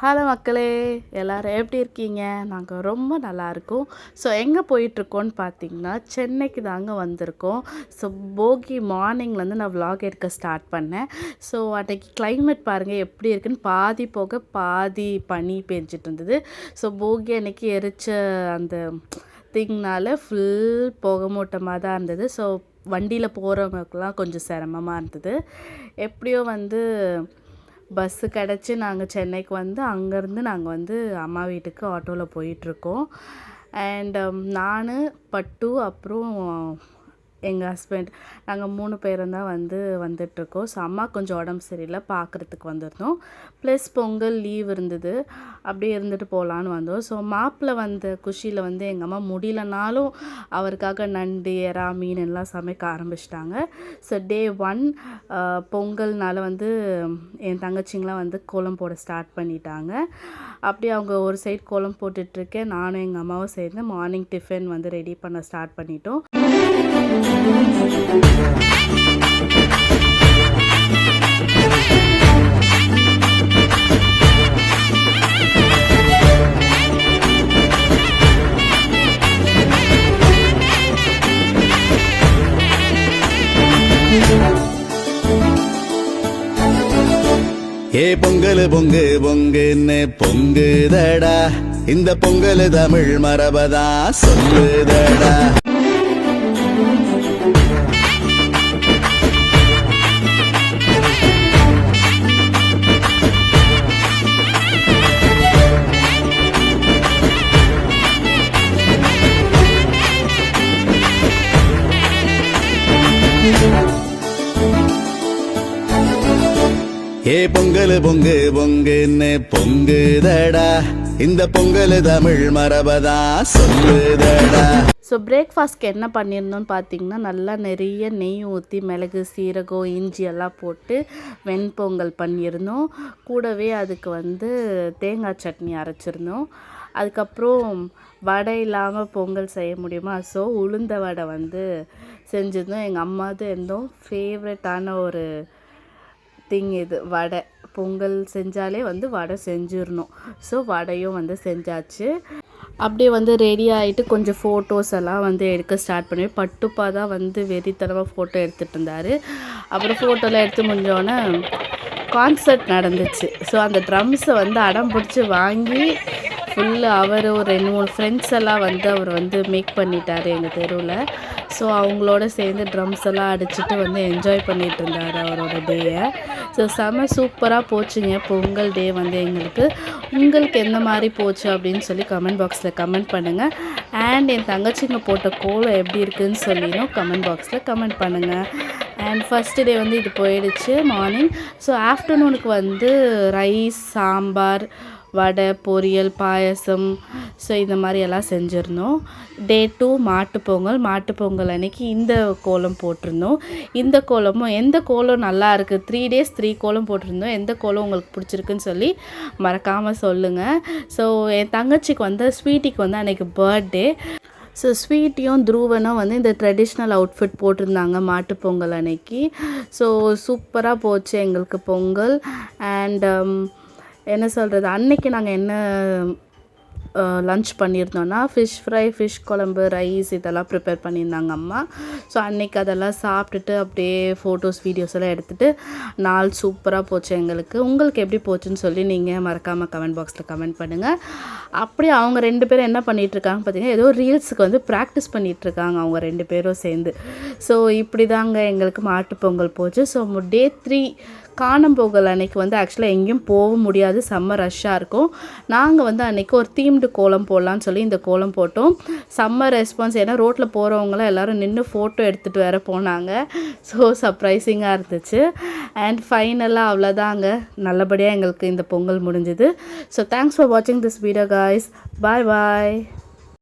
Hello மக்களே, எல்லோரும் எப்படி இருக்கீங்க? நாங்கள் ரொம்ப நல்லாயிருக்கோம். ஸோ எங்கே போயிட்டுருக்கோன்னு பார்த்தீங்கன்னா, சென்னைக்கு தாங்க வந்திருக்கோம். ஸோ போகி மார்னிங்லேருந்து நான் விலாக் எடுக்க ஸ்டார்ட் பண்ணேன். ஸோ அன்றைக்கி கிளைமேட் பாருங்கள் எப்படி இருக்குன்னு, பாதி போக பாதி பனி பெஞ்சிட்டு இருந்தது. ஸோ போகி அன்றைக்கி எரிச்ச அந்த திங்னால ஃபுல் புகமூட்டமாக தான் இருந்தது. ஸோ வண்டியில் போகிறவங்களுக்குலாம் கொஞ்சம் சிரமமாக இருந்தது. எப்படியோ பஸ்ஸு கிடச்சி நாங்கள் சென்னைக்கு அங்கேருந்து நாங்கள் அம்மா வீட்டுக்கு ஆட்டோவில் போயிட்டுருக்கோம். அண்ட் நான், பட்டு, அப்புறம் எங்கள் ஹஸ்பண்ட், நாங்கள் 3 பேரும் தான் வந்துட்டுருக்கோம். ஸோ அம்மா கொஞ்சம் உடம்பு சரியில்லை, பார்க்குறதுக்கு வந்திருந்தோம். ப்ளஸ் பொங்கல் லீவ் இருந்தது, அப்படியே இருந்துட்டு போகலான்னு வந்தோம். ஸோ மாப்பிள்ளை குஷியில் எங்கள் அம்மா முடியலனாலும் அவருக்காக நண்டு, எறா, மீன் எல்லாம் சமைக்க ஆரம்பிச்சிட்டாங்க. ஸோ டே 1 பொங்கல்னால என் தங்கச்சிங்களாம் கோலம் போட ஸ்டார்ட் பண்ணிட்டாங்க. அப்படியே அவங்க ஒரு சைடு கோலம் போட்டுட்ருக்கேன், நானும் எங்கள் அம்மாவும் சேர்ந்து மார்னிங் டிஃபன் ரெடி பண்ண ஸ்டார்ட் பண்ணிட்டோம். ஏ பொங்கல் பொங்கு பொங்குன்னு பொங்குதடா, இந்த பொங்கல் தமிழ் மரபதா சொல்லுதடா. ஏ பொங்கல் பொங்கு பொங்குன்னு பொங்குதடா, இந்த பொங்கல் தமிழ் மரபதா சொல்லுதடா. ஸோ பிரேக்ஃபாஸ்ட்க்கு என்ன பண்ணியிருந்தோன்னு பார்த்தீங்கன்னா, நல்லா நிறைய நெய் ஊற்றி மிளகு, சீரகம், இஞ்சி எல்லாம் போட்டு வெண்பொங்கல் பண்ணியிருந்தோம். கூடவே அதுக்கு தேங்காய் சட்னி அரைச்சிருந்தோம். அதுக்கப்புறம் வடை இல்லாமல் பொங்கல் செய்ய முடியுமா? ஸோ உளுந்த வடை செஞ்சுருந்தோம். எங்கள் அம்மாவது இருந்தோம் ஃபேவரட்டான ஒரு திங் இது வடை. பொங்கல் செஞ்சாலே வடை செஞ்சிடணும். ஸோ வடையும் செஞ்சாச்சு. அப்படியே ரெடி ஆகிட்டு கொஞ்சம் ஃபோட்டோஸ் எல்லாம் எடுக்க ஸ்டார்ட் பண்ணி, பட்டுப்பா தான் வெறித்தனமாக ஃபோட்டோ எடுத்துகிட்டு இருந்தார். அப்புறம் ஃபோட்டோலாம் எடுத்து முடிஞ்சோடனே கான்சர்ட் நடந்துச்சு. ஸோ அந்த ட்ரம்ஸை அடம் பிடிச்சி வாங்கி ஃபுல்லு அவர் ஒரு 2-3 ஃப்ரெண்ட்ஸ் எல்லாம் அவர் மேக் பண்ணிட்டார் எங்கள் தெருவில். ஸோ அவங்களோட சேர்ந்து ட்ரம்ஸ் எல்லாம் அடிச்சுட்டு என்ஜாய் பண்ணிகிட்டு இருந்தார் அவரோட டேயை. ஸோ செம சூப்பராக போச்சுங்க பொங்கல் டே எங்களுக்கு. உங்களுக்கு எந்த மாதிரி போச்சு அப்படின்னு சொல்லி கமெண்ட் பாக்ஸில் கமெண்ட் பண்ணுங்கள். அண்ட் என் தங்கச்சிங்க போட்ட கோலம் எப்படி இருக்குதுன்னு சொல்லினோம் கமெண்ட் பாக்ஸில் கமெண்ட் பண்ணுங்கள். அண்ட் ஃபஸ்ட்டு டே இது போயிடுச்சு மார்னிங். ஸோ ஆஃப்டர்நூனுக்கு ரைஸ், சாம்பார், வடை, பொரியல், பாயசம், ஸோ இந்த மாதிரி எல்லாம் செஞ்சுருந்தோம். டே 2 மாட்டுப்பொங்கல் அன்றைக்கி இந்த கோலம் போட்டிருந்தோம். இந்த கோலமும் எந்த கோலம் நல்லா இருக்குது, 3 days 3 கோலம் போட்டிருந்தோம். எந்த கோலம் உங்களுக்கு பிடிச்சிருக்குன்னு சொல்லி மறக்காமல் சொல்லுங்கள். ஸோ என் தங்கச்சிக்கு ஸ்வீட்டிக்கு அன்றைக்கி பர்த்டே. ஸோ ஸ்வீட்டியும் துருவனும் இந்த ட்ரெடிஷ்னல் அவுட்ஃபிட் போட்டிருந்தாங்க மாட்டுப்பொங்கல் அன்னைக்கு. ஸோ சூப்பராக போச்சு எங்களுக்கு பொங்கல். அண்ட் என்ன சொல்கிறது, அன்றைக்கி நாங்கள் என்ன லன்ச் பண்ணியிருந்தோன்னா ஃபிஷ் ஃப்ரை, ஃபிஷ் குழம்பு, ரைஸ் இதெல்லாம் ப்ரிப்பேர் பண்ணியிருந்தாங்க அம்மா. ஸோ அன்றைக்கி அதெல்லாம் சாப்பிட்டுட்டு அப்படியே ஃபோட்டோஸ், வீடியோஸ் எல்லாம் எடுத்துகிட்டு நாள் சூப்பராக போச்சு எங்களுக்கு. உங்களுக்கு எப்படி போச்சுன்னு சொல்லி நீங்கள் மறக்காமல் கமெண்ட் பாக்ஸில் கமெண்ட் பண்ணுங்கள். அப்படியே அவங்க 2 பேரும் என்ன பண்ணிகிட்ருக்காங்க பார்த்தீங்கன்னா, ஏதோ ரீல்ஸுக்கு ப்ராக்டிஸ் பண்ணிகிட்ருக்காங்க அவங்க 2 பேரும் சேர்ந்து. ஸோ இப்படி தாங்க எங்களுக்கு மாட்டுப்பொங்கல் போச்சு. ஸோ டே 3 காணும் பொங்கல் அன்றைக்கி ஆக்சுவலாக எங்கேயும் போக முடியாது, செம்ம ரஷ்ஷாக இருக்கும். நாங்கள் அன்றைக்கி ஒரு தீம்டு கோலம் போடலான்னு சொல்லி இந்த கோலம் போட்டோம். செம்ம ரெஸ்பான்ஸ். ஏன்னா ரோட்டில் போகிறவங்களாம் எல்லோரும் நின்று ஃபோட்டோ எடுத்துகிட்டு வேறு போனாங்க. ஸோ சர்ப்ரைசிங்காக இருந்துச்சு. அண்ட் ஃபைனலாக அவ்வளோதாங்க, நல்லபடியாக எங்களுக்கு இந்த பொங்கல் முடிஞ்சுது. ஸோ தேங்க்ஸ் ஃபார் வாட்சிங் this video guys. Bye bye.